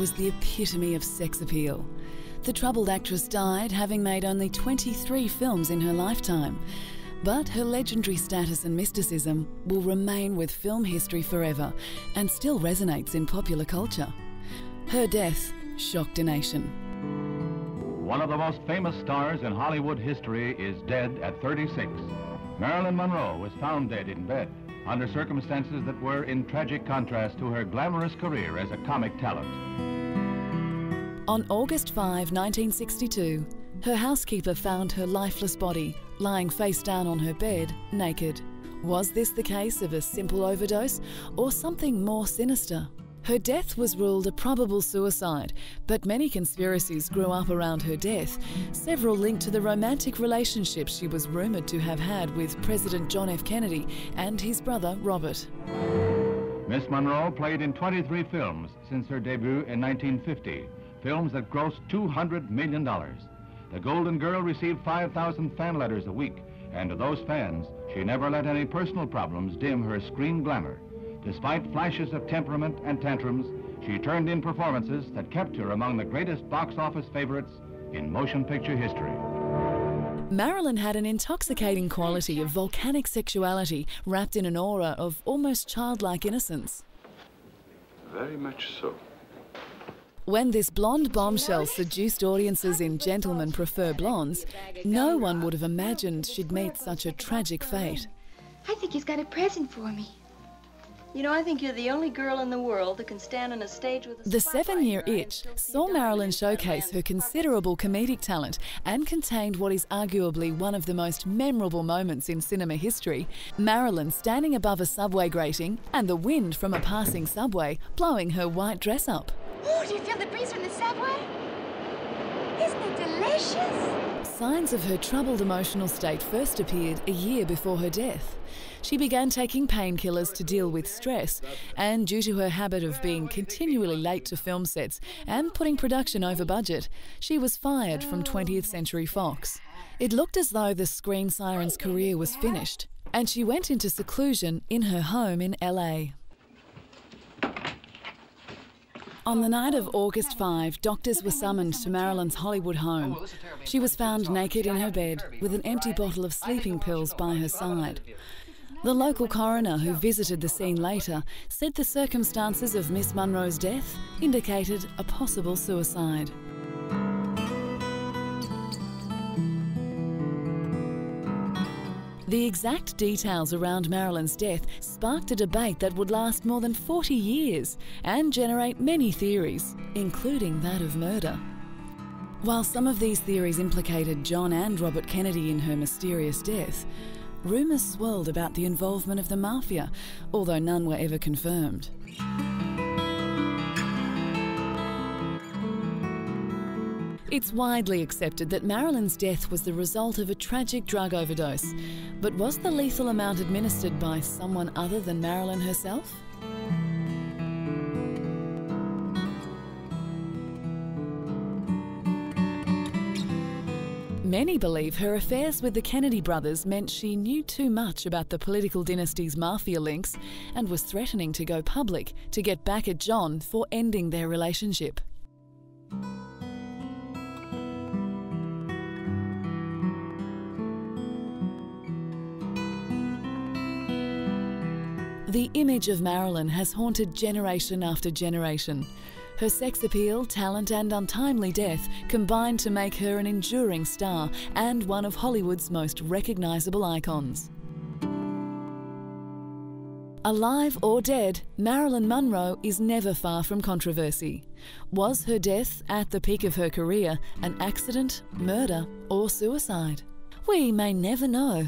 was the epitome of sex appeal. The troubled actress died having made only 23 films in her lifetime. But her legendary status and mysticism will remain with film history forever and still resonates in popular culture. Her death shocked a nation. One of the most famous stars in Hollywood history is dead at 36. Marilyn Monroe was found dead in bed under circumstances that were in tragic contrast to her glamorous career as a comic talent. On August 5, 1962, her housekeeper found her lifeless body lying face down on her bed, naked. Was this the case of a simple overdose or something more sinister? Her death was ruled a probable suicide, but many conspiracies grew up around her death, several linked to the romantic relationship she was rumoured to have had with President John F. Kennedy and his brother Robert. Miss Monroe played in 23 films since her debut in 1950, films that grossed $200 million. The Golden Girl received 5,000 fan letters a week, and to those fans, she never let any personal problems dim her screen glamour. Despite flashes of temperament and tantrums, she turned in performances that kept her among the greatest box office favorites in motion picture history. Marilyn had an intoxicating quality of volcanic sexuality wrapped in an aura of almost childlike innocence. Very much so. When this blonde bombshell seduced audiences in Gentlemen Prefer Blondes, no one would have imagined she'd meet such a tragic fate. I think he's got a present for me. You know, I think you're the only girl in the world that can stand on a stage with a The 7-year itch saw Marilyn showcase her considerable comedic talent and contained what is arguably one of the most memorable moments in cinema history. Marilyn standing above a subway grating and the wind from a passing subway blowing her white dress up. Oh, do you feel the breeze from the subway? Isn't it delicious? Signs of her troubled emotional state first appeared a year before her death. She began taking painkillers to deal with stress, and due to her habit of being continually late to film sets and putting production over budget, she was fired from 20th Century Fox. It looked as though the screen siren's career was finished, and she went into seclusion in her home in LA. On the night of August 5, doctors were summoned to Marilyn's Hollywood home. She was found naked in her bed with an empty bottle of sleeping pills by her side. The local coroner who visited the scene later said the circumstances of Miss Monroe's death indicated a possible suicide. The exact details around Marilyn's death sparked a debate that would last more than 40 years and generate many theories, including that of murder. While some of these theories implicated John and Robert Kennedy in her mysterious death, rumours swirled about the involvement of the Mafia, although none were ever confirmed. It's widely accepted that Marilyn's death was the result of a tragic drug overdose, but was the lethal amount administered by someone other than Marilyn herself? Many believe her affairs with the Kennedy brothers meant she knew too much about the political dynasty's Mafia links and was threatening to go public to get back at John for ending their relationship. The image of Marilyn has haunted generation after generation. Her sex appeal, talent and untimely death combined to make her an enduring star and one of Hollywood's most recognisable icons. Alive or dead, Marilyn Monroe is never far from controversy. Was her death, at the peak of her career, an accident, murder or suicide? We may never know.